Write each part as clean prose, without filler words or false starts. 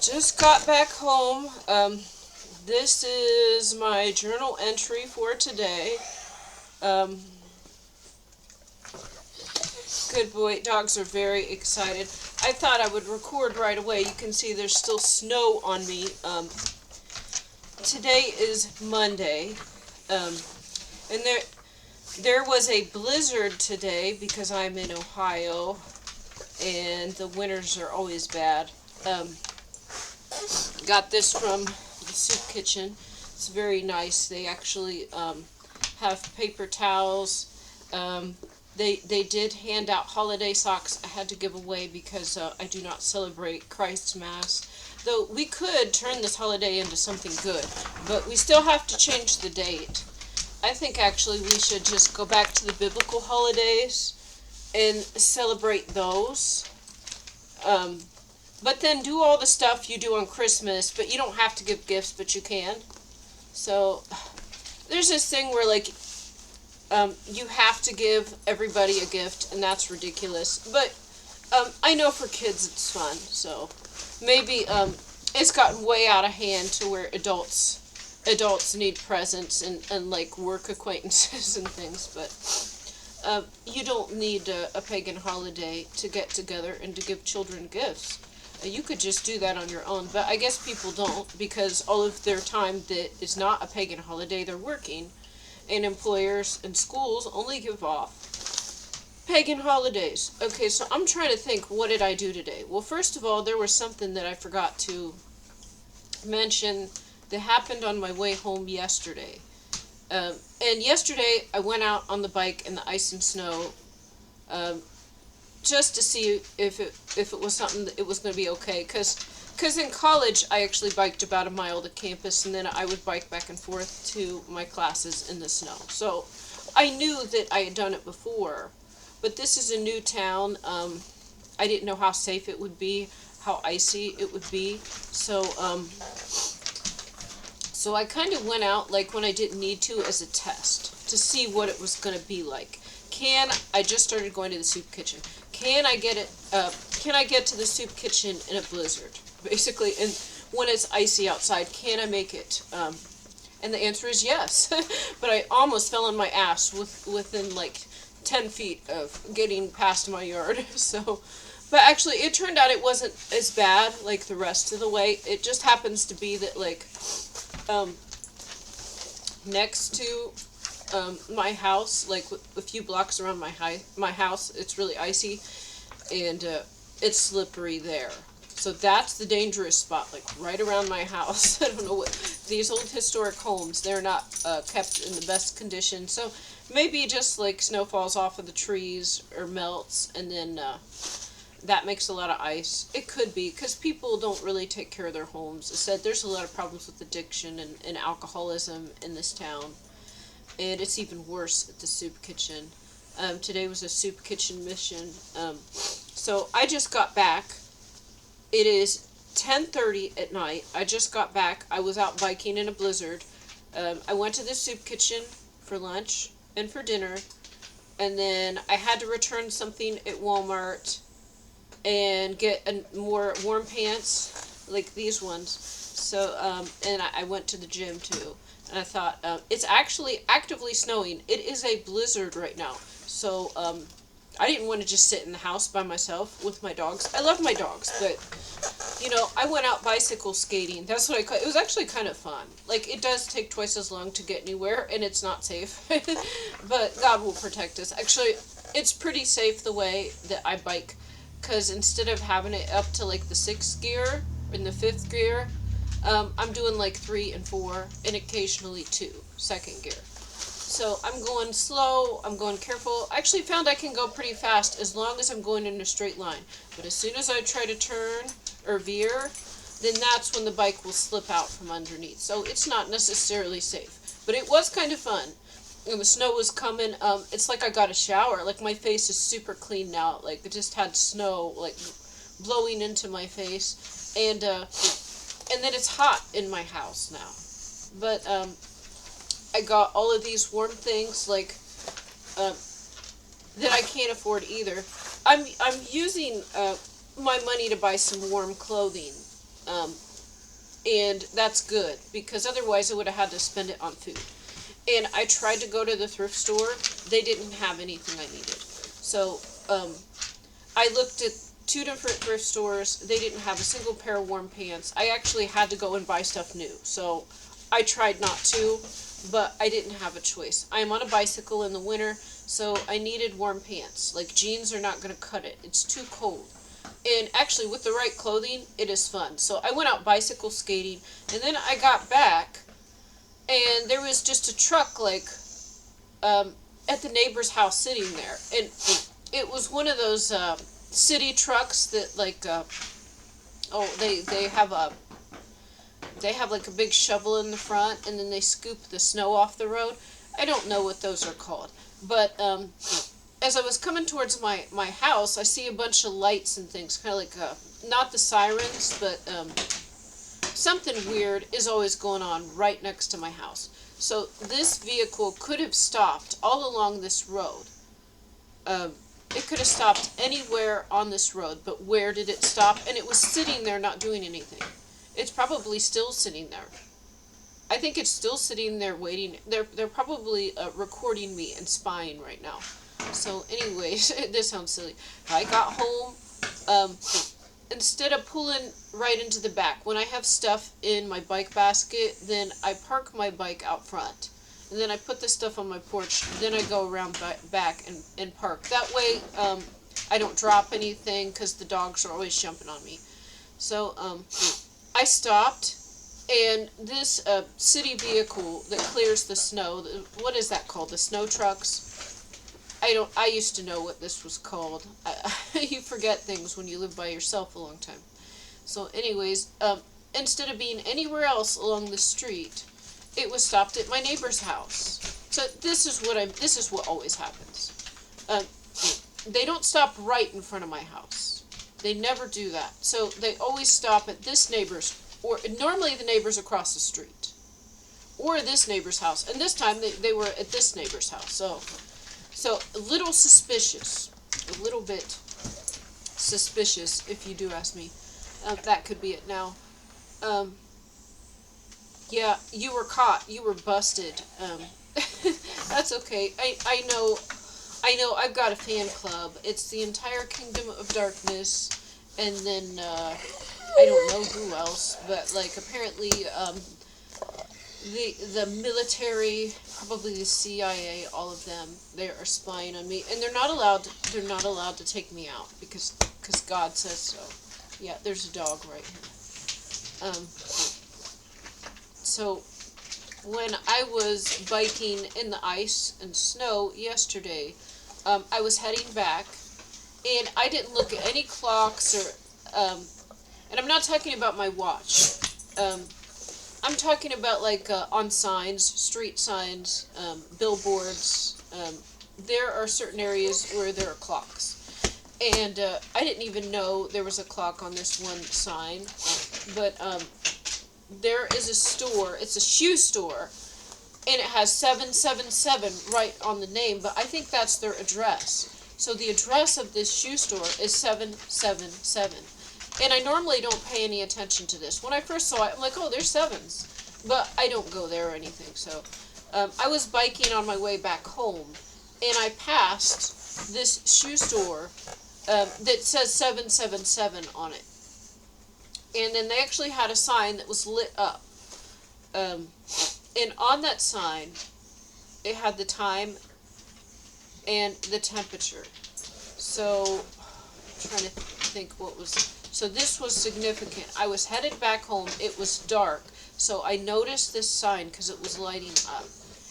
Just got back home. This is my journal entry for today. Um, Good boy. Dogs are very excited. I thought I would record right away. You can see there's still snow on me. Today is Monday. And there was a blizzard today because I'm in Ohio, and the winters are always bad. Got this from the soup kitchen. It's very nice. They actually have paper towels. They did hand out holiday socks I had to give away because I do not celebrate Christ's Mass. Though we could turn this holiday into something good, but we still have to change the date. I think actually we should just go back to the biblical holidays and celebrate those. But then do all the stuff you do on Christmas, but you don't have to give gifts, but you can. So there's this thing where you have to give everybody a gift, and that's ridiculous. But I know for kids it's fun, so maybe it's gotten way out of hand to where adults need presents and like work acquaintances and things, but you don't need a pagan holiday to get together and to give children gifts. You could just do that on your own, but I guess people don't because all of their time that is not a pagan holiday, they're working, and employers and schools only give off pagan holidays. Okay, so I'm trying to think, what did I do today? Well, first of all, there was something that I forgot to mention that happened on my way home yesterday. And yesterday I went out on the bike in the ice and snow, just to see if it was something that it was going to be okay. Because in college I actually biked about a mile to campus, and then I would bike back and forth to my classes in the snow. So I knew that I had done it before, but this is a new town. I didn't know how safe it would be, how icy it would be. So I kind of went out like when I didn't need to as a test to see what it was going to be like. I just started going to the soup kitchen. Can I get to the soup kitchen in a blizzard? Basically, and when it's icy outside, can I make it? And the answer is yes. But I almost fell on my ass within like 10 feet of getting past my yard. But actually, it turned out it wasn't as bad like the rest of the way. It just happens to be that next to my house, like a few blocks around my house, it's really icy, and it's slippery there. So that's the dangerous spot, like right around my house. I don't know what these old historic homes, they're not kept in the best condition. So maybe just like snow falls off of the trees or melts, and then that makes a lot of ice. It could be because people don't really take care of their homes. I said there's a lot of problems with addiction and alcoholism in this town. And it's even worse at the soup kitchen. Today was a soup kitchen mission. So I just got back. It is 10:30 at night. I just got back. I was out biking in a blizzard. I went to the soup kitchen for lunch and for dinner. And then I had to return something at Walmart and get more warm pants, like these ones. So, and I went to the gym too. And I thought, it's actually actively snowing. It is a blizzard right now. So, I didn't want to just sit in the house by myself with my dogs. I love my dogs, but, I went out bicycle skating. That's what it was actually kind of fun. Like, it does take twice as long to get anywhere, and it's not safe. But God will protect us. Actually, it's pretty safe the way that I bike, because instead of having it up to, like, the 6th gear, in the 5th gear, I'm doing like 3 and 4, and occasionally 2, 2nd gear. So I'm going slow, I'm going careful. I actually found I can go pretty fast as long as I'm going in a straight line. But as soon as I try to turn or veer, then that's when the bike will slip out from underneath. So it's not necessarily safe. But it was kind of fun. And the snow was coming. It's like I got a shower. Like my face is super clean now. Like it just had snow like blowing into my face. And then it's hot in my house now. But I got all of these warm things like that I can't afford either. I'm using my money to buy some warm clothing Um, and that's good, because otherwise I would have had to spend it on food. And I tried to go to the thrift store. They didn't have anything I needed. So I looked at two different thrift stores. They didn't have a single pair of warm pants. I actually had to go and buy stuff new. So I tried not to, but I didn't have a choice. I am on a bicycle in the winter, so I needed warm pants. Like, jeans are not going to cut it. It's too cold. And actually, with the right clothing, it is fun. So I went out bicycle skating, and then I got back, and there was just a truck, like, at the neighbor's house sitting there. And it was one of those city trucks that, like, they have like a big shovel in the front, and then they scoop the snow off the road. I don't know what those are called, but as I was coming towards my house, I see a bunch of lights and things, kind of like not the sirens, but something weird is always going on right next to my house. So this vehicle could have stopped all along this road. It could have stopped anywhere on this road, but where did it stop? And it was sitting there not doing anything. It's probably still sitting there. I think it's still sitting there waiting. They're probably recording me and spying right now. So anyways, this sounds silly. I got home, instead of pulling right into the back, when I have stuff in my bike basket, then I park my bike out front. And then I put the stuff on my porch, then I go around back and park. That way, I don't drop anything, because the dogs are always jumping on me. So, I stopped, and this city vehicle that clears the snow, what is that called? The snow trucks? I used to know what this was called. You forget things when you live by yourself a long time. So anyways, instead of being anywhere else along the street, it was stopped at my neighbor's house. So this is what always happens. They don't stop right in front of my house. They never do that. So they always stop at this neighbor's, or normally the neighbor's across the street, or this neighbor's house. And this time they were at this neighbor's house. So a little suspicious, a little bit suspicious, if you do ask me. That could be it now. Yeah, you were caught. You were busted. That's okay. I know I've got a fan club. It's the entire Kingdom of Darkness, and then I don't know who else, but like apparently the military, probably the CIA, all of them, they are spying on me, and they're not allowed to take me out because God says so. Yeah, there's a dog right here. So when I was biking in the ice and snow yesterday, I was heading back, and I didn't look at any clocks or, and I'm not talking about my watch. I'm talking about like on signs, street signs, billboards. There are certain areas where there are clocks. And I didn't even know there was a clock on this one sign. But there is a store, it's a shoe store, and it has 777 right on the name, but I think that's their address. So the address of this shoe store is 777. And I normally don't pay any attention to this. When I first saw it, I'm like, oh, there's sevens. But I don't go there or anything. So I was biking on my way back home, and I passed this shoe store that says 777 on it. And then they actually had a sign that was lit up. And on that sign, it had the time and the temperature. So, I'm trying to think what was... So this was significant. I was headed back home. It was dark. So I noticed this sign because it was lighting up.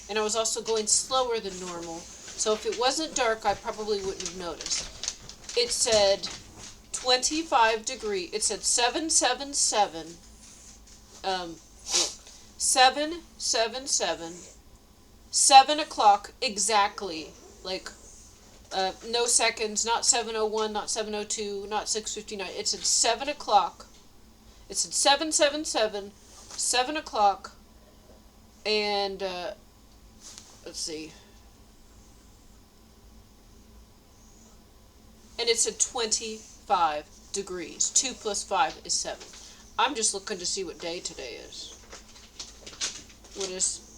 And I was also going slower than normal. So if it wasn't dark, I probably wouldn't have noticed. It said 25 degrees. It said 777. 777. 7 o'clock exactly. Like... no seconds, not 7:01, not 7:02, not 6:59. It said 7 o'clock. It said 777, 7 o'clock, and, let's see. And it said 25 degrees. 2 plus 5 is 7. I'm just looking to see what day today is.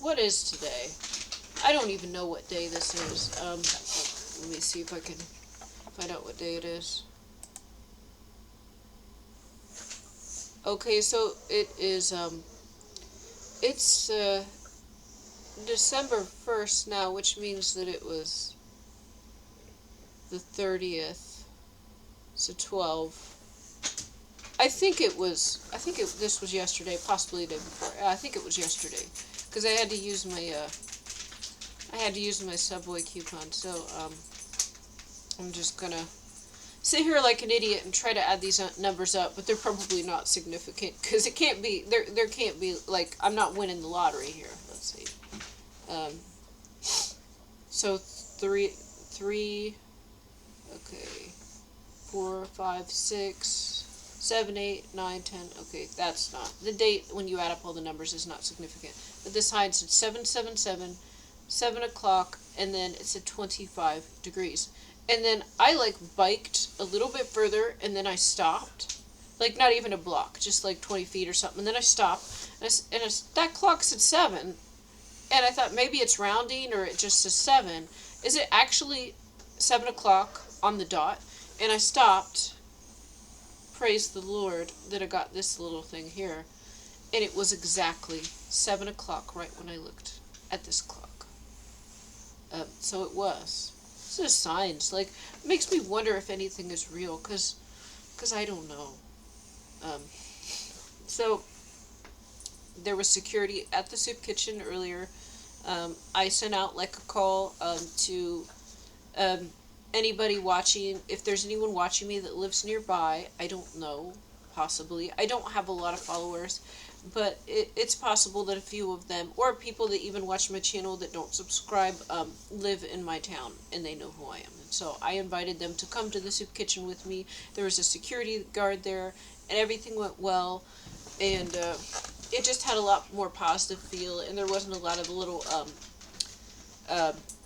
What is today? I don't even know what day this is. Let me see if I can find out what day it is. Okay, so it is, it's, December 1st now, which means that it was the 30th, so 12. This was yesterday, possibly the day before. I think it was yesterday, because I had to use my Subway coupon, so, I'm just gonna sit here like an idiot and try to add these numbers up, but they're probably not significant, because it can't be, there can't be, like, I'm not winning the lottery here. Let's see. So three, okay, 4, 5, 6, 7, 8, 9, 10. Okay, that's not the date. When you add up all the numbers is not significant. But this sign said 777, 7 o'clock, and then it said 25 degrees. And then I like biked a little bit further, and then I stopped, like not even a block, just like 20 feet or something. And then I stopped, and that clock said 7, and I thought maybe it's rounding or it just says 7. Is it actually 7 o'clock on the dot? And I stopped. Praise the Lord that I got this little thing here, and it was exactly 7 o'clock right when I looked at this clock. So it was. It's just signs. Like, it makes me wonder if anything is real, cause I don't know. So there was security at the soup kitchen earlier. I sent out like a call to anybody watching. If there's anyone watching me that lives nearby, I don't know. Possibly. I don't have a lot of followers, but it's possible that a few of them, or people that even watch my channel that don't subscribe, live in my town and they know who I am. And so I invited them to come to the soup kitchen with me. There was a security guard there, and everything went well, and it just had a lot more positive feel, and there wasn't a lot of little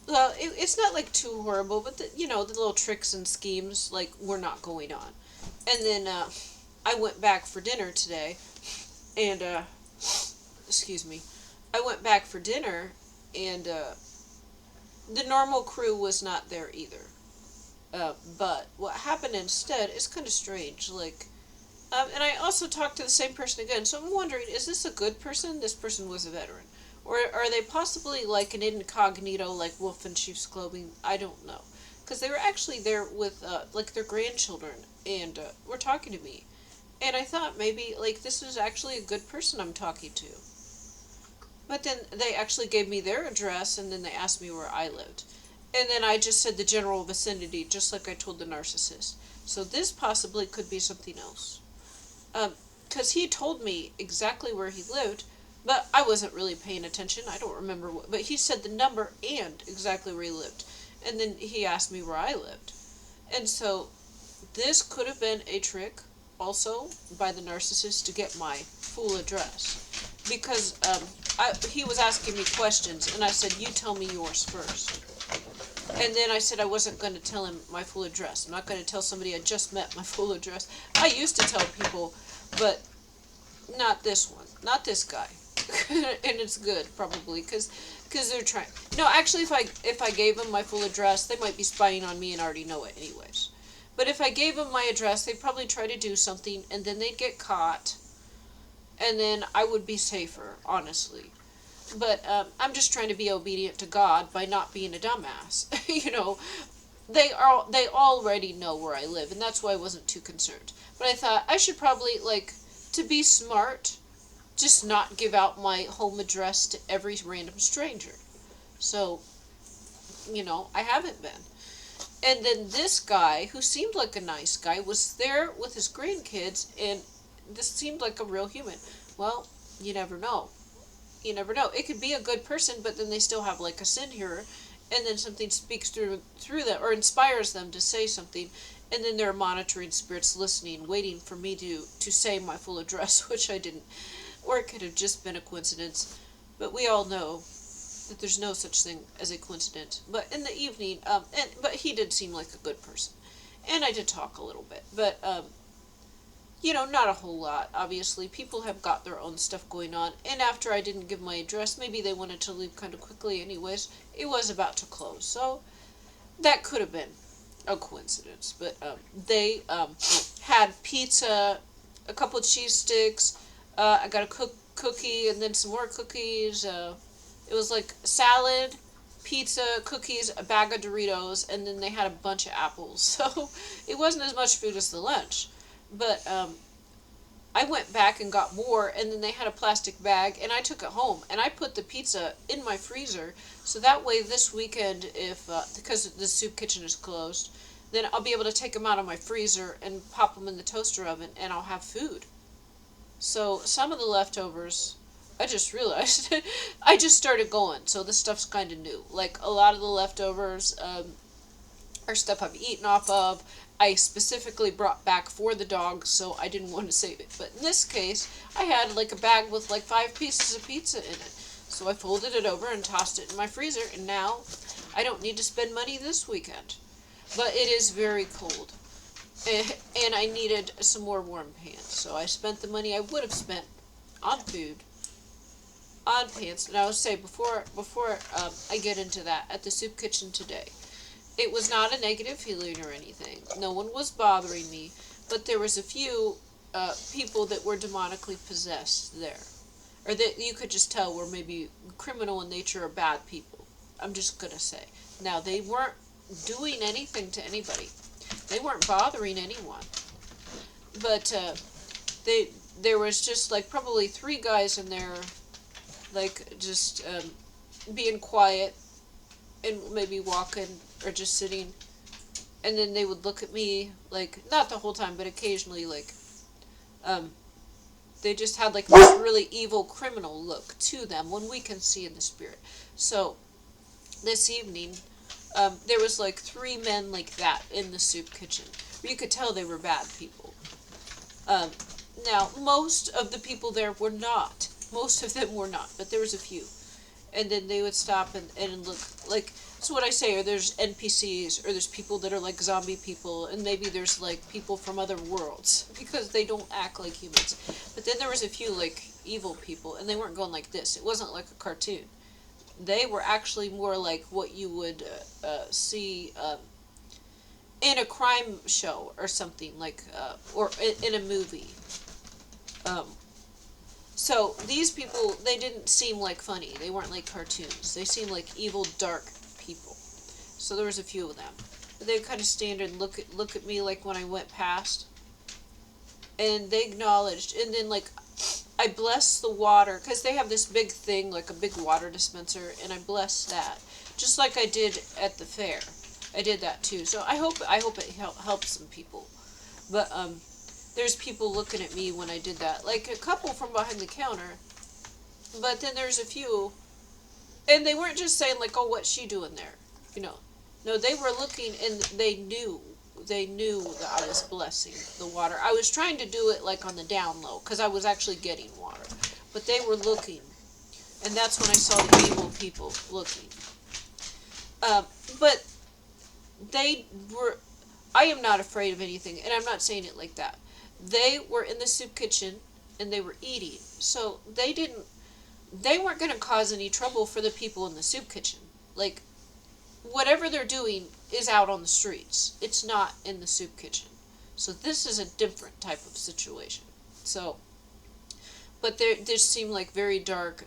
well, it's not like too horrible, but the little tricks and schemes like were not going on. And then I went back for dinner today, and excuse me, I went back for dinner, and the normal crew was not there either. But what happened instead is kind of strange. Like, and I also talked to the same person again, so I'm wondering, is this a good person? This person was a veteran. Or are they possibly like an incognito, like wolf in sheep's clothing? I don't know. Because they were actually there with, like, their grandchildren, and were talking to me. And I thought maybe, like, this was actually a good person I'm talking to. But then they actually gave me their address, and then they asked me where I lived. And then I just said the general vicinity, just like I told the narcissist. So this possibly could be something else. Because he told me exactly where he lived, but I wasn't really paying attention. I don't remember what, but he said the number and exactly where he lived. And then he asked me where I lived. And so this could have been a trick also by the narcissist to get my full address. Because he was asking me questions, and I said, you tell me yours first. And then I said I wasn't going to tell him my full address. I'm not going to tell somebody I just met my full address. I used to tell people, but not this one. Not this guy. And it's good, probably, because they're trying. No, actually, if I gave them my full address, they might be spying on me and already know it anyways. But if I gave them my address, they'd probably try to do something, and then they'd get caught, and then I would be safer, honestly. But I'm just trying to be obedient to God by not being a dumbass. They already know where I live, and that's why I wasn't too concerned. But I thought I should probably, like, to be smart, just not give out my home address to every random stranger. So, I haven't been. And then this guy, who seemed like a nice guy, was there with his grandkids, and this seemed like a real human. Well, you never know. You never know. It could be a good person, but then they still have like a sin here, and then something speaks through them, or inspires them to say something, and then there are monitoring spirits listening, waiting for me to say my full address, which I didn't. Or it could have just been a coincidence. But we all know that there's no such thing as a coincidence. But in the evening, but he did seem like a good person. And I did talk a little bit. But, Not a whole lot. Obviously, people have got their own stuff going on. And after I didn't give my address, maybe they wanted to leave kind of quickly anyways. It was about to close. So that could have been a coincidence. But they had pizza, a couple of cheese sticks. I got a cookie and then some more cookies. It was like salad, pizza, cookies, a bag of Doritos, and then they had a bunch of apples. So it wasn't as much food as the lunch. But I went back and got more, and then they had a plastic bag, and I took it home, and I put the pizza in my freezer, so that way this weekend, if because the soup kitchen is closed, then I'll be able to take them out of my freezer and pop them in the toaster oven, and I'll have food. So some of the leftovers, I just realized, I just started going, so this stuff's kind of new. Like a lot of the leftovers, or stuff I've eaten off of. I specifically brought back for the dog, so I didn't want to save it. But in this case, I had like a bag with like 5 pieces of pizza in it. So I folded it over and tossed it in my freezer, and now I don't need to spend money this weekend. But it is very cold. And I needed some more warm pants. So I spent the money I would have spent on food, on pants. And I would say before I get into that, at the soup kitchen today, it was not a negative feeling or anything. No one was bothering me, but there was a few people that were demonically possessed there, or that you could just tell were maybe criminal in nature or bad people. I'm just gonna say. Now they weren't doing anything to anybody. They weren't bothering anyone, but there was just like probably 3 guys in there, like just being quiet and maybe walking or just sitting, and then they would look at me like not the whole time but occasionally, like they just had like this really evil criminal look to them when we can see in the spirit. So this evening there was like 3 men like that in the soup kitchen. You could tell they were bad people. Now most of the people there were not, most of them were not, but there was a few. And then they would stop and look like, so what I say, or there's NPCs, or there's people that are like zombie people, and maybe there's like people from other worlds, because they don't act like humans. But then there was a few like evil people, and they weren't going like this. It wasn't like a cartoon. They were actually more like what you would see in a crime show or something, like, or in a movie. Um, So these people, they didn't seem like funny. They weren't like cartoons. They seemed like evil, dark people. So there was a few of them. But they would kind of stand and look at me like when I went past. And they acknowledged. And then like I blessed the water, because they have this big thing, like a big water dispenser, and I blessed that. Just like I did at the fair. I did that too. So I hope it helps some people. But there's people looking at me when I did that. Like a couple from behind the counter. But then there's a few. And they weren't just saying like, oh, what's she doing there? No, they were looking and they knew. They knew that I was blessing the water. I was trying to do it like on the down low, because I was actually getting water. But they were looking. And that's when I saw the evil people looking. But they were... I am not afraid of anything, and I'm not saying it like that. They were in the soup kitchen, and they were eating. So they weren't going to cause any trouble for the people in the soup kitchen. Like, whatever they're doing is out on the streets. It's not in the soup kitchen. So this is a different type of situation. So, but they just seemed like very dark,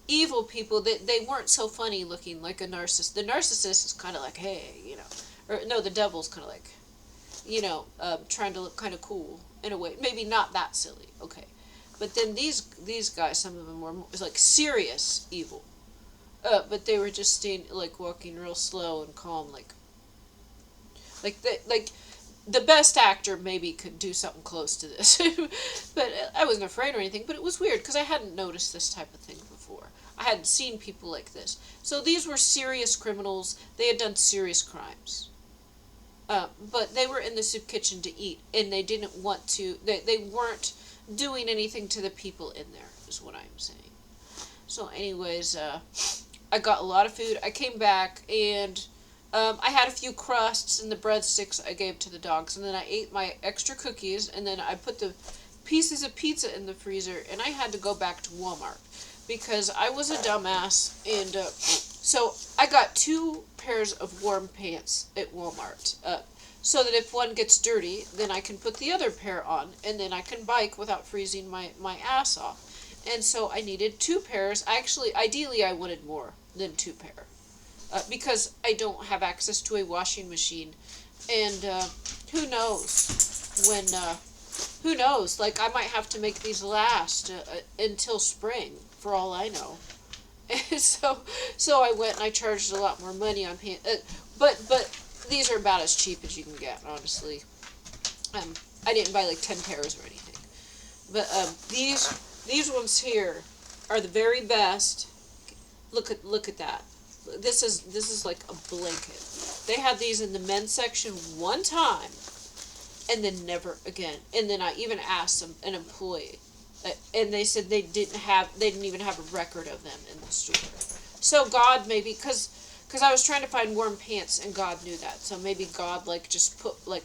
evil people. They weren't so funny looking like a narcissist. The narcissist is kind of like, hey, or no, the devil's kind of like, trying to look kind of cool in a way. Maybe not that silly, okay. But then these guys, some of them were like serious evil. But they were just staying, like walking real slow and calm, like the best actor maybe could do something close to this. But I wasn't afraid or anything. But it was weird because I hadn't noticed this type of thing before. I hadn't seen people like this. So these were serious criminals. They had done serious crimes. But they were in the soup kitchen to eat, and they didn't want to. They weren't doing anything to the people in there, is what I'm saying. So anyways, I got a lot of food. I came back, and I had a few crusts and the breadsticks I gave to the dogs, and then I ate my extra cookies, and then I put the pieces of pizza in the freezer, and I had to go back to Walmart because I was a dumbass, and so I got 2 pairs of warm pants at Walmart. So that if one gets dirty, then I can put the other pair on, and then I can bike without freezing my ass off. And so I needed 2 pairs. Actually, ideally, I wanted more than 2 pair. Because I don't have access to a washing machine. And who knows when, who knows? Like, I might have to make these last until spring, for all I know. And so I went and I charged a lot more money on pants. But these are about as cheap as you can get, honestly. I didn't buy like 10 pairs or anything. But these ones here are the very best. Look at that. This is like a blanket. They had these in the men's section one time, and then never again. And then I even asked an employee, and they said they didn't even have a record of them in the store. So God maybe because I was trying to find warm pants, and God knew that. So maybe God like just put like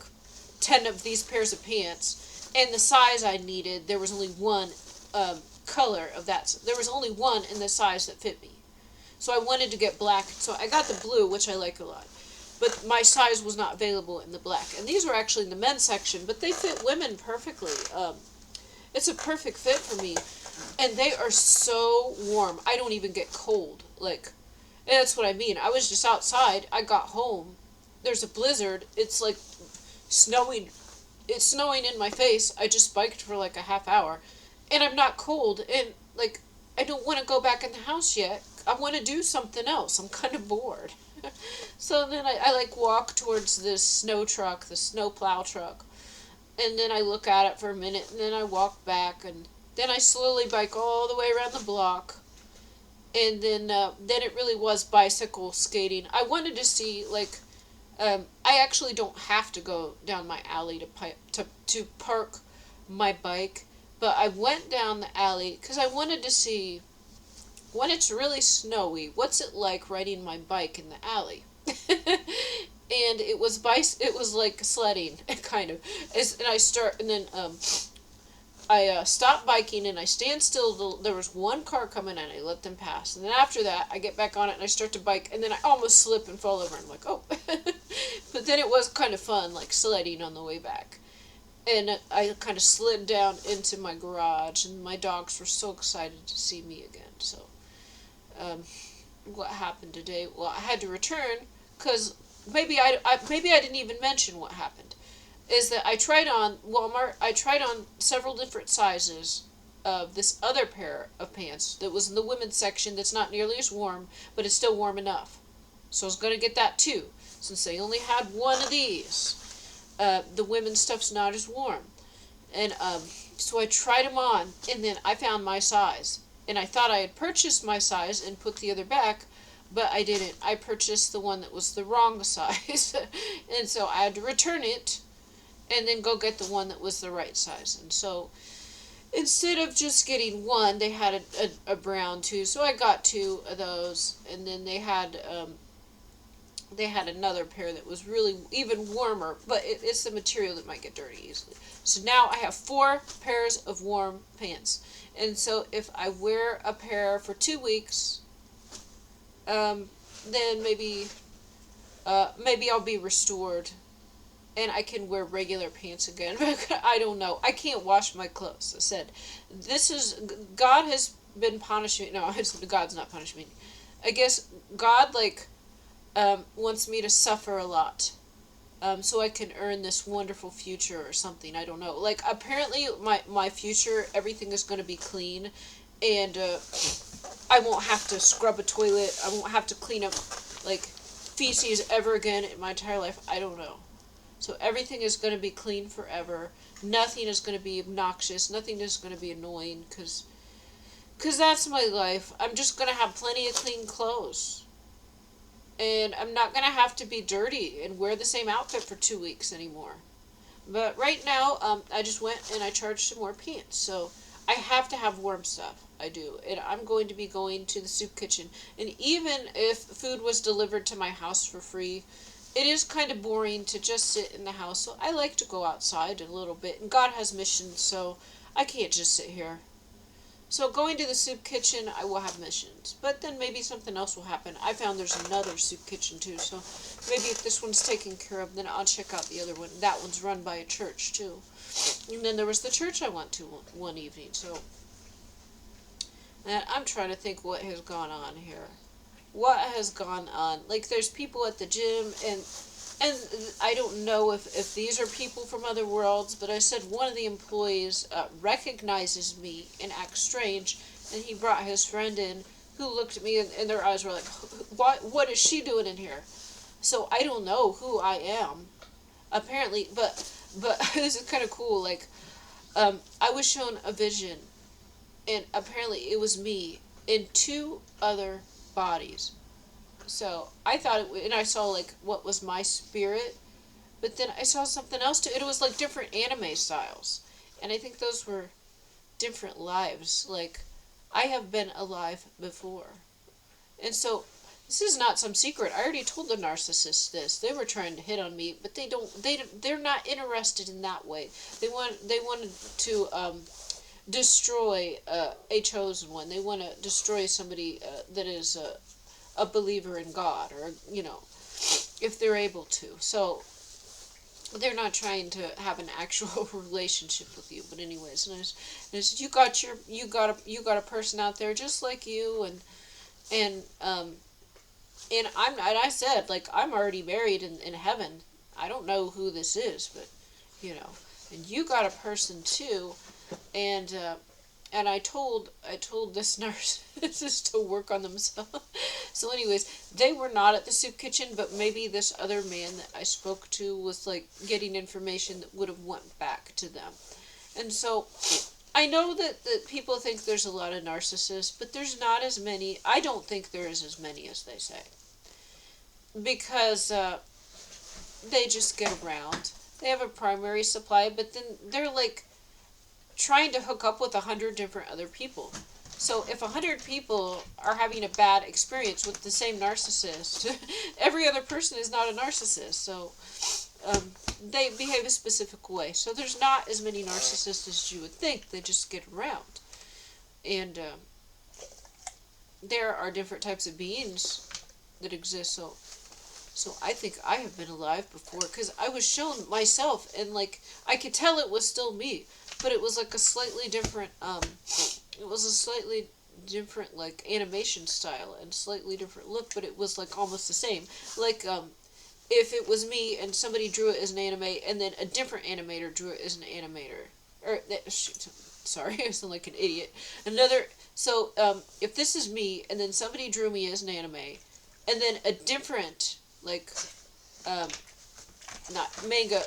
10 of these pairs of pants, and the size I needed. There was only one color of that. There was only one in the size that fit me. So I wanted to get black, so I got the blue, which I like a lot. But my size was not available in the black. And these were actually in the men's section, but they fit women perfectly. It's a perfect fit for me. And they are so warm. I don't even get cold. Like, and that's what I mean. I was just outside. I got home. There's a blizzard. It's like snowing. It's snowing in my face. I just biked for like a half hour. And I'm not cold. And, like, I don't want to go back in the house yet. I want to do something else. I'm kind of bored. So then I like walk towards this snow truck, the snow plow truck. And then I look at it for a minute, and then I walk back, and then I slowly bike all the way around the block. And then it really was bicycle skating. I wanted to see, like, I actually don't have to go down my alley to park my bike. But I went down the alley because I wanted to see, when it's really snowy, what's it like riding my bike in the alley? And it was like sledding, kind of. And then I stop biking and I stand still. There was one car coming and I let them pass. And then after that, I get back on it and I start to bike, and then I almost slip and fall over. And I'm like, oh. But then it was kind of fun, like sledding on the way back. And I kind of slid down into my garage, and my dogs were so excited to see me again. So, what happened today? Well, I had to return because maybe I didn't even mention what happened. Is that I tried on Walmart. I tried on several different sizes of this other pair of pants that was in the women's section. That's not nearly as warm, but it's still warm enough. So I was gonna get that too, since they only had one of these. The women's stuff's not as warm. And so I tried them on, and then I found my size. And I thought I had purchased my size and put the other back, but I didn't. I purchased the one that was the wrong size. And so I had to return it, and then go get the one that was the right size. And so instead of just getting one, they had a brown too. So I got 2 of those, and then they had another pair that was really even warmer, but it's the material that might get dirty easily. So now I have 4 pairs of warm pants. And so if I wear a pair for 2 weeks, then maybe I'll be restored and I can wear regular pants again. I don't know. I can't wash my clothes. I said, God has been punishing me. No, God's not punishing me. I guess God, like, wants me to suffer a lot, so I can earn this wonderful future or something. I don't know. Like, apparently my future, everything is going to be clean, and I won't have to scrub a toilet. I won't have to clean up, like, feces ever again in my entire life. I don't know. So everything is going to be clean forever. Nothing is going to be obnoxious. Nothing is going to be annoying, because that's my life. I'm just going to have plenty of clean clothes. And I'm not going to have to be dirty and wear the same outfit for 2 weeks anymore. But right now, I just went and I charged some more pants. So I have to have warm stuff. I do. And I'm going to be going to the soup kitchen. And even if food was delivered to my house for free, it is kind of boring to just sit in the house. So I like to go outside a little bit. And God has missions, so I can't just sit here. So going to the soup kitchen, I will have missions. But then maybe something else will happen. I found there's another soup kitchen too. So maybe if this one's taken care of, then I'll check out the other one. That one's run by a church too. And then there was the church I went to one evening. So and I'm trying to think what has gone on here. What has gone on? Like there's people at the gym, and I don't know if these are people from other worlds, but I said one of the employees recognizes me and acts strange, and he brought his friend in who looked at me, and their eyes were like, what is she doing in here? So I don't know who I am, apparently, but this is kind of cool. Like, I was shown a vision, and apparently it was me in two other bodies. So I thought and I saw like what was my spirit, but then I saw something else too. It was like different anime styles, and I think those were different lives. Like I have been alive before, and so this is not some secret. I already told the narcissist this. They were trying to hit on me, but they're not interested in that way. They wanted to destroy a chosen one. They want to destroy somebody that is a believer in God, or if they're able to. So they're not trying to have an actual relationship with you. But anyways, and I said, you got a person out there just like you, and I said, like, I'm already married in heaven. I don't know who this is, but and you got a person too, and I told this nurse just to work on themselves. So anyways, they were not at the soup kitchen, but maybe this other man that I spoke to was like getting information that would have went back to them. And so I know that people think there's a lot of narcissists, but there's not as many. I don't think there is as many as they say, because they just get around. They have a primary supply, but then they're like trying to hook up with 100 different other people. So if 100 people are having a bad experience with the same narcissist, every other person is not a narcissist. So they behave a specific way. So there's not as many narcissists as you would think. They just get around. And there are different types of beings that exist. So I think I have been alive before, because I was shown myself, and like I could tell it was still me, but it was like a slightly different like animation style and slightly different look, but it was like almost the same. Like if it was me and somebody drew it as an anime, and then a different animator drew it as an animator, or sorry, I sound like an idiot. So if this is me and then somebody drew me as an anime, and then a different like not manga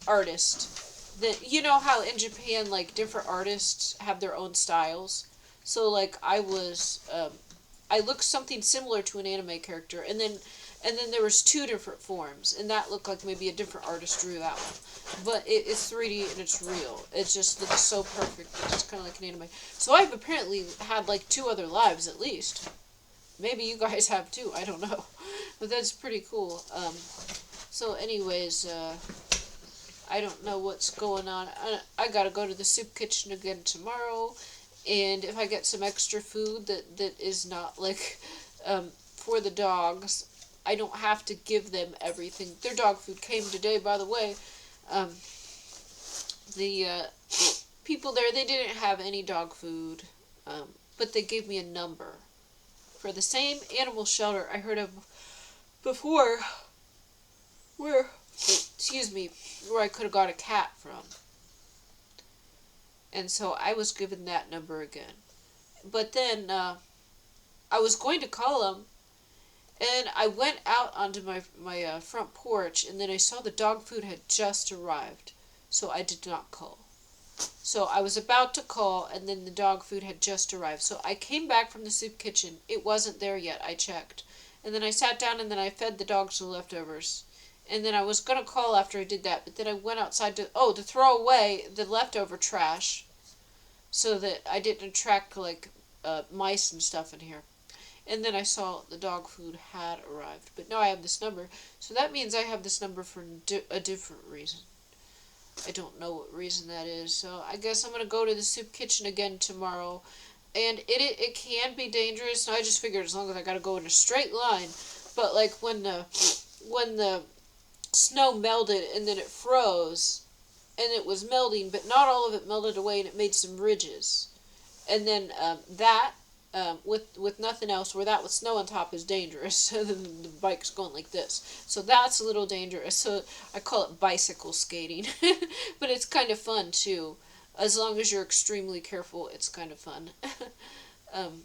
artist, that you know how in Japan like different artists have their own styles. So like I looked something similar to an anime character, and then there was two different forms, and that looked like maybe a different artist drew that one. But it's 3D and it's real. It just looks so perfect. It's just kind of like an anime. So I've apparently had like 2 other lives at least. Maybe you guys have too. I don't know. But that's pretty cool. So anyways, I don't know what's going on. I gotta go to the soup kitchen again tomorrow. And if I get some extra food that is not like for the dogs, I don't have to give them everything. Their dog food came today, by the way. The people there, they didn't have any dog food, but they gave me a number for the same animal shelter I heard of before, where I could have got a cat from. And so I was given that number again. But then I was going to call them, and I went out onto my front porch, and then I saw the dog food had just arrived, so I did not call. So I was about to call, and then the dog food had just arrived. So I came back from the soup kitchen. It wasn't there yet. I checked. And then I sat down, and then I fed the dogs the leftovers. And then I was going to call after I did that, but then I went outside to throw away the leftover trash. so that I didn't attract like mice and stuff in here. And then I saw the dog food had arrived. But now I have this number. So that means I have this number for a different reason. I don't know what reason that is. So I guess I'm going to go to the soup kitchen again tomorrow. And it can be dangerous. And I just figured as long as I got to go in a straight line. But like when the snow melted and then it froze and it was melting, but not all of it melted away and it made some ridges. And then with nothing else, where that with snow on top is dangerous. So then the bike's going like this. So that's a little dangerous. So I call it bicycle skating. But it's kind of fun too. As long as you're extremely careful, it's kind of fun. um,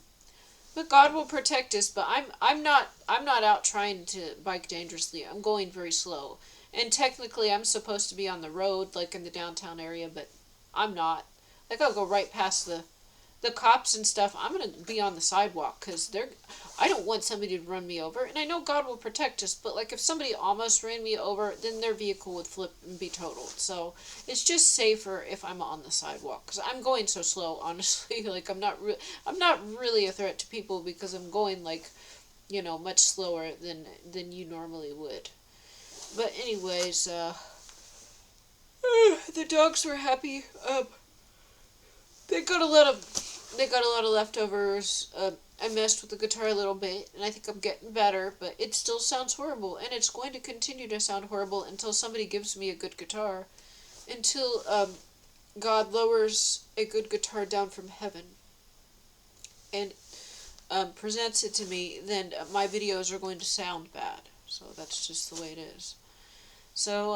but God will protect us. But I'm not out trying to bike dangerously. I'm going very slow. And technically, I'm supposed to be on the road, like in the downtown area, but I'm not. Like I'll go right past the cops and stuff. I'm going to be on the sidewalk because I don't want somebody to run me over. And I know God will protect us, but like if somebody almost ran me over, then their vehicle would flip and be totaled. So it's just safer if I'm on the sidewalk because I'm going so slow, honestly. Like I'm not really a threat to people because I'm going like, much slower than you normally would. But anyways, the dogs were happy. They got a lot of leftovers. I messed with the guitar a little bit, and I think I'm getting better, but it still sounds horrible, and it's going to continue to sound horrible until somebody gives me a good guitar, until God lowers a good guitar down from heaven and presents it to me. Then my videos are going to sound bad. So that's just the way it is. So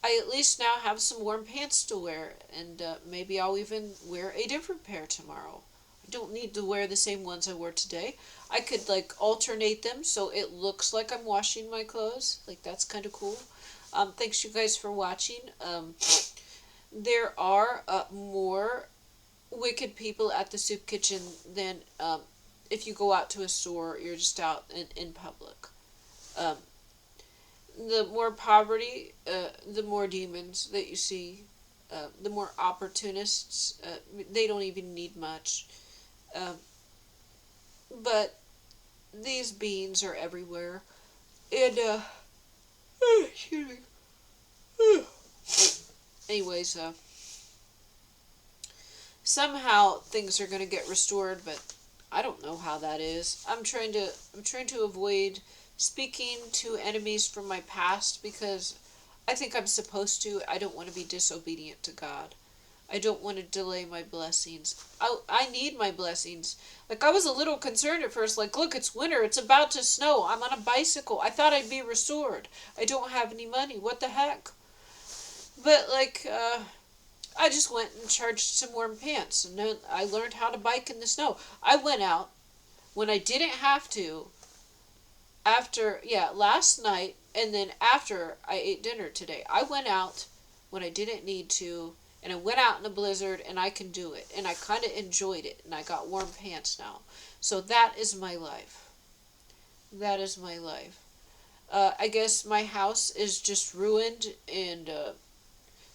I at least now have some warm pants to wear, and maybe I'll even wear a different pair tomorrow. I don't need to wear the same ones I wore today. I could like alternate them so it looks like I'm washing my clothes. Like that's kind of cool. Thanks you guys for watching. There are more wicked people at the soup kitchen than if you go out to a store, you're just out in public. The more poverty, the more demons that you see, the more opportunists. They don't even need much. But these beings are everywhere. And, excuse me. Anyways, somehow things are going to get restored, but I don't know how that is. I'm trying to avoid speaking to enemies from my past because I think I'm supposed to. I don't want to be disobedient to God. I don't want to delay my blessings. I need my blessings. Like, I was a little concerned at first. Like, look, it's winter. It's about to snow. I'm on a bicycle. I thought I'd be restored. I don't have any money. What the heck? But, like, I just went and charged some warm pants. And then I learned how to bike in the snow. I went out when I didn't have to. Last night, and then after I ate dinner today. I went out when I didn't need to, and I went out in a blizzard, and I can do it. And I kind of enjoyed it, and I got warm pants now. So that is my life. That is my life. I guess my house is just ruined, and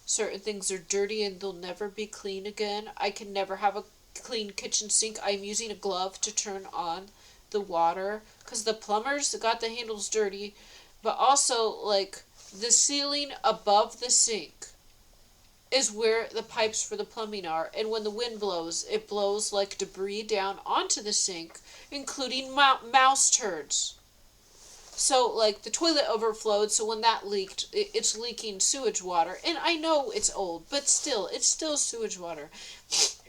certain things are dirty, and they'll never be clean again. I can never have a clean kitchen sink. I'm using a glove to turn on the water because the plumbers got the handles dirty, but also like the ceiling above the sink is where the pipes for the plumbing are, and when the wind blows, it blows like debris down onto the sink, including mouse turds. So like the toilet overflowed, so when that leaked, it's leaking sewage water, and I know it's old, but still, it's still sewage water.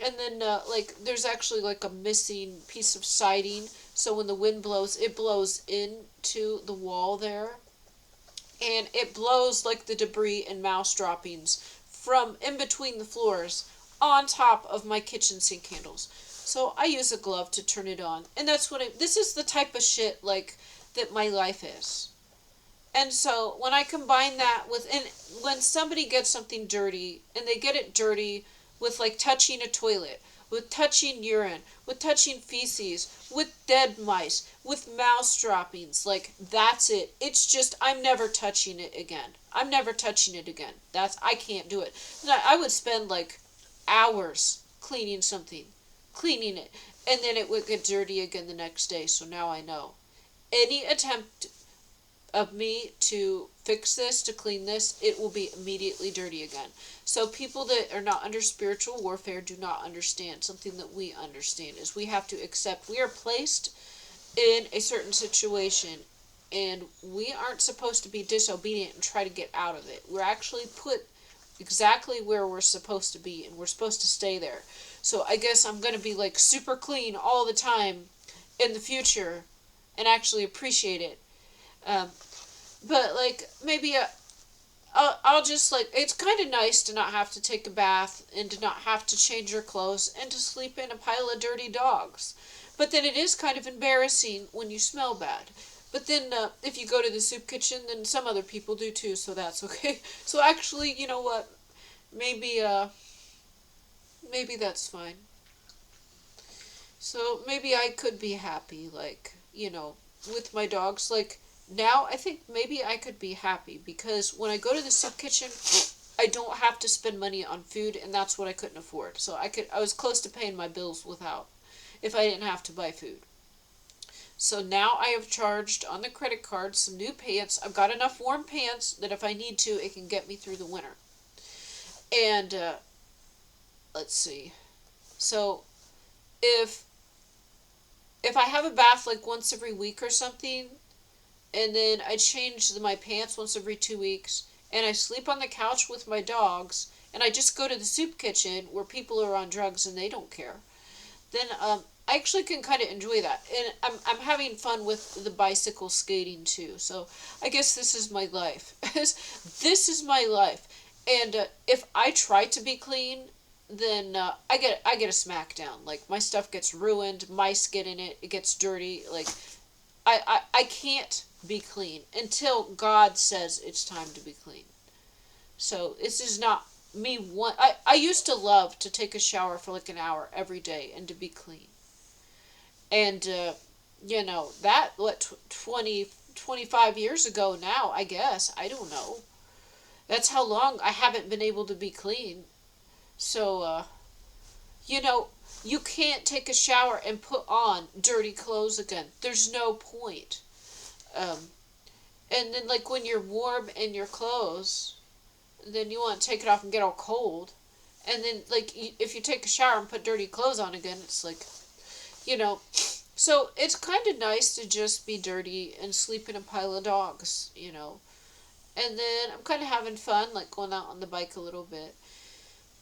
And then like there's actually like a missing piece of siding, so when the wind blows, it blows into the wall there, and it blows like the debris and mouse droppings from in between the floors on top of my kitchen sink handles. So I use a glove to turn it on, and that's what this is the type of shit like that my life is. And so when I combine that with, and when somebody gets something dirty, and they get it dirty with like touching a toilet, with touching urine, with touching feces, with dead mice, with mouse droppings, like that's it. It's just, I'm never touching it again. I'm never touching it again. I can't do it. I would spend like hours cleaning something, cleaning it, and then it would get dirty again the next day. So now I know. Any attempt of me to fix this, to clean this, it will be immediately dirty again. So people that are not under spiritual warfare do not understand. Something that we understand is we have to accept we are placed in a certain situation, and we aren't supposed to be disobedient and try to get out of it. We're actually put exactly where we're supposed to be, and we're supposed to stay there. So I guess I'm going to be like super clean all the time in the future and actually appreciate it. Um, but like maybe I'll just like, it's kind of nice to not have to take a bath and to not have to change your clothes and to sleep in a pile of dirty dogs. But then it is kind of embarrassing when you smell bad. But then if you go to the soup kitchen, then some other people do too, so that's okay. So actually, you know what? Maybe maybe that's fine. So maybe I could be happy, like, with my dogs. Like, now I think maybe I could be happy because when I go to the soup kitchen, I don't have to spend money on food, and that's what I couldn't afford. So I was close to paying my bills without, if I didn't have to buy food. So now I have charged on the credit card some new pants. I've got enough warm pants that if I need to, it can get me through the winter. And let's see. So if I have a bath like once every week or something, and then I change my pants once every 2 weeks, and I sleep on the couch with my dogs, and I just go to the soup kitchen where people are on drugs and they don't care, then I actually can kind of enjoy that. And I'm having fun with the bicycle skating too. So I guess this is my life. This is my life. And if I try to be clean, then I get a smackdown. Like my stuff gets ruined, mice get in it, it gets dirty. Like I can't be clean until God says it's time to be clean. So this is not me I used to love to take a shower for like an hour every day and to be clean. And that what 20, 25 years ago now, I guess. I don't know. That's how long I haven't been able to be clean. So you know, you can't take a shower and put on dirty clothes again. There's no point. Um, and then, like, when you're warm in your clothes, then you want to take it off and get all cold. And then, like, if you take a shower and put dirty clothes on again, it's like, you know. So it's kind of nice to just be dirty and sleep in a pile of dogs. And then I'm kind of having fun, like, going out on the bike a little bit.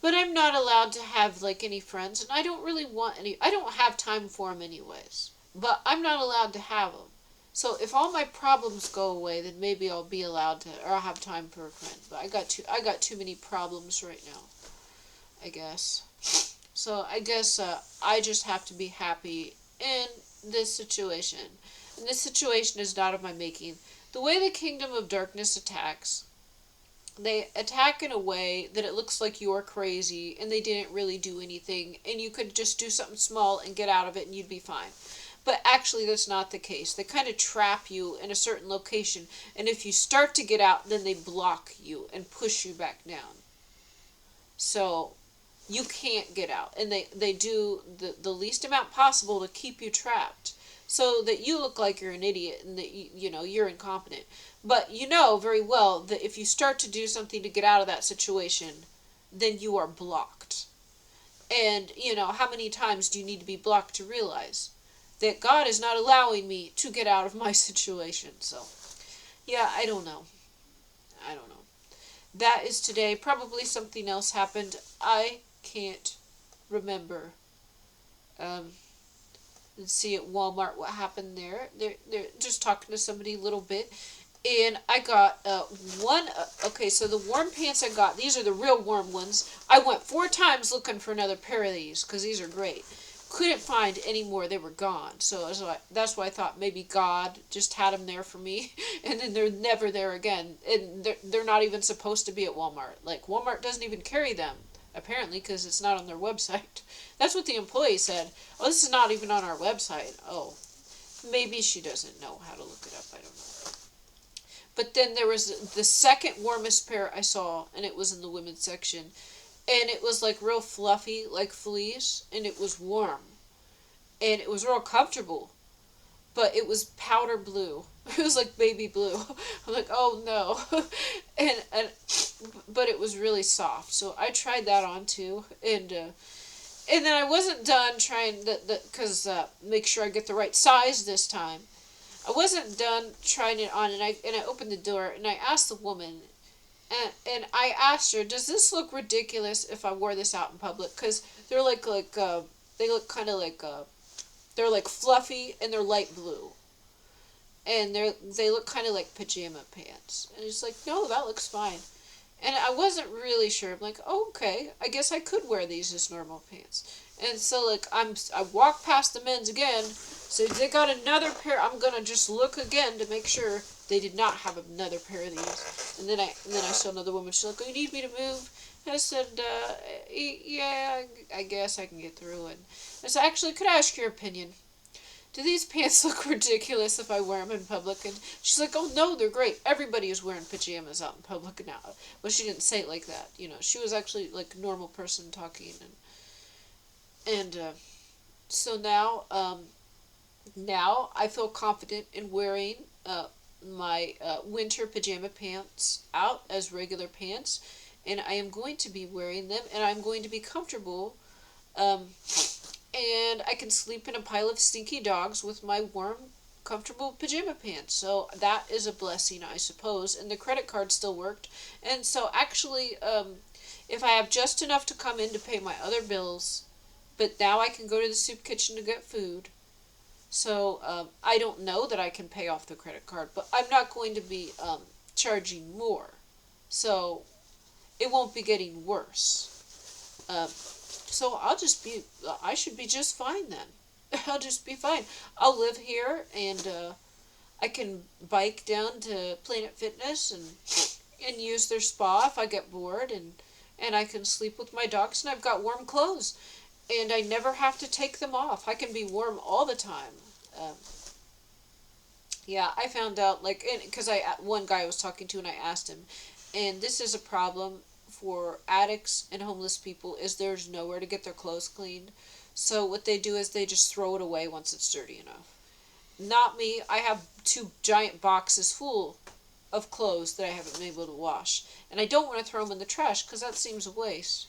But I'm not allowed to have, like, any friends, and I don't really want any. I don't have time for them anyways. But I'm not allowed to have them. So if all my problems go away, then maybe I'll be allowed to, or I'll have time for a friend. But I got too many problems right now, I guess. So I guess I just have to be happy in this situation. And this situation is not of my making. The way the kingdom of darkness attacks, they attack in a way that it looks like you're crazy and they didn't really do anything and you could just do something small and get out of it and you'd be fine. But actually that's not the case. They kind of trap you in a certain location, and if you start to get out, then they block you and push you back down. So you can't get out, and they do the least amount possible to keep you trapped so that you look like you're an idiot and that you're incompetent. But you know very well that if you start to do something to get out of that situation, then you are blocked. And how many times do you need to be blocked to realize that God is not allowing me to get out of my situation? So yeah, I don't know. That is today. Probably something else happened. I can't remember. Let's see at Walmart what happened there. They're just talking to somebody a little bit. And I got one. Okay, so the warm pants I got, these are the real warm ones. I went 4 times looking for another pair of these because these are great. Couldn't find any more. They were gone. So that's why I thought maybe God just had them there for me, and then they're never there again. And they're not even supposed to be at Walmart. Like, Walmart doesn't even carry them, apparently, because it's not on their website. That's what the employee said. Oh, this is not even on our website. Oh, maybe she doesn't know how to look it up. I don't know. But then there was the second warmest pair I saw, and it was in the women's section. and it was like real fluffy, like fleece, and it was warm, and it was real comfortable, but it was powder blue. It was like baby blue. I'm like, oh no, and but it was really soft. So I tried that on too, and then I wasn't done trying the because make sure I get the right size this time. I wasn't done trying it on, and I opened the door and I asked the woman, and I asked her, "Does this look ridiculous if I wore this out in public?" Because they're they look kind of like they're like fluffy and they're light blue, and they look kind of like pajama pants. And it's like, no, that looks fine. And I wasn't really sure. I'm like, oh, okay, I guess I could wear these as normal pants. And so like I walk past the men's again, so they got another pair. I'm gonna just look again to make sure they did not have another pair of these. And then I saw another woman. She's like, "Oh, you need me to move?" And I said, "Yeah, I guess I can get through it." I said, "Actually, could I ask your opinion? Do these pants look ridiculous if I wear them in public?" And she's like, "Oh no, they're great. Everybody is wearing pajamas out in public now." Well, she didn't say it like that. She was actually like a normal person talking, and so now I feel confident in wearing my winter pajama pants out as regular pants, and I am going to be wearing them, and I'm going to be comfortable. Um, and I can sleep in a pile of stinky dogs with my warm, comfortable pajama pants. So that is a blessing, I suppose. And the credit card still worked. And so actually, if I have just enough to come in to pay my other bills, but now I can go to the soup kitchen to get food. So I don't know that I can pay off the credit card, but I'm not going to be charging more. So it won't be getting worse. So I should be just fine then. I'll just be fine. I'll live here, and I can bike down to Planet Fitness and use their spa if I get bored, and I can sleep with my dogs, and I've got warm clothes, and I never have to take them off. I can be warm all the time. Um, yeah, I found out, like, because one guy I was talking to, and I asked him, and this is a problem for addicts and homeless people, is there's nowhere to get their clothes cleaned. So what they do is they just throw it away once it's dirty enough. Not me. I have two giant boxes full of clothes that I haven't been able to wash, and I don't want to throw them in the trash because that seems a waste.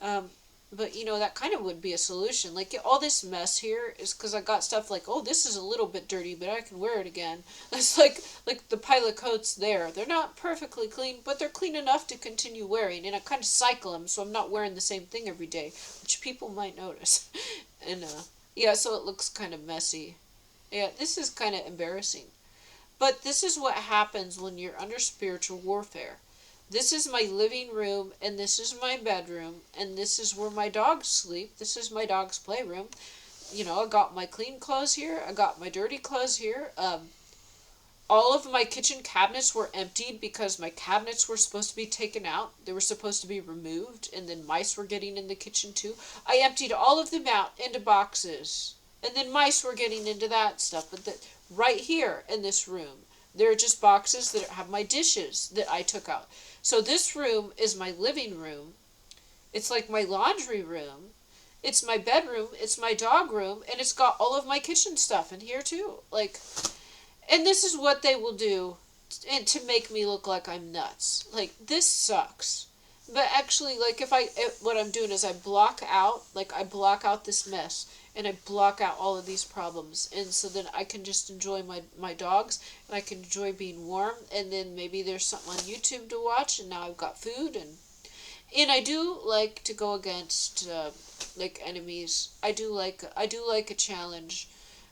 Um, but that kind of would be a solution. Like, all this mess here is because I got stuff like, oh, this is a little bit dirty, but I can wear it again. It's like the pile of coats there. They're not perfectly clean, but they're clean enough to continue wearing. And I kind of cycle them, so I'm not wearing the same thing every day, which people might notice. And yeah, so it looks kind of messy. Yeah, this is kind of embarrassing. But this is what happens when you're under spiritual warfare. This is my living room, and this is my bedroom, and this is where my dogs sleep. This is my dog's playroom. I got my clean clothes here. I got my dirty clothes here. All of my kitchen cabinets were emptied because my cabinets were supposed to be taken out. They were supposed to be removed, and then mice were getting in the kitchen too. I emptied all of them out into boxes, and then mice were getting into that stuff. But right here in this room, there are just boxes that have my dishes that I took out. So this room is my living room. It's like my laundry room. It's my bedroom. It's my dog room. And it's got all of my kitchen stuff in here too. And this is what they will do and to make me look like I'm nuts. Like, this sucks. But actually, like, what I'm doing is I block out this mess, and I block out all of these problems, and so then I can just enjoy my dogs, and I can enjoy being warm, and then maybe there's something on YouTube to watch, and now I've got food, and I do like to go against like enemies. I do like a challenge.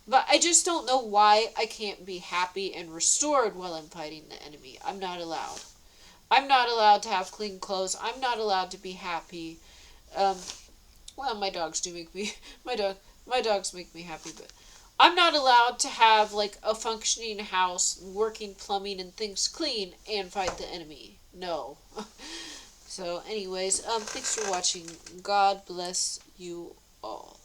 But I just don't know why I can't be happy and restored while I'm fighting the enemy. I'm not allowed. I'm not allowed to have clean clothes. I'm not allowed to be happy. Um, well, my dogs do make me my dogs make me happy, but I'm not allowed to have like a functioning house, working plumbing and things clean and fight the enemy. No. So, anyways, thanks for watching. God bless you all.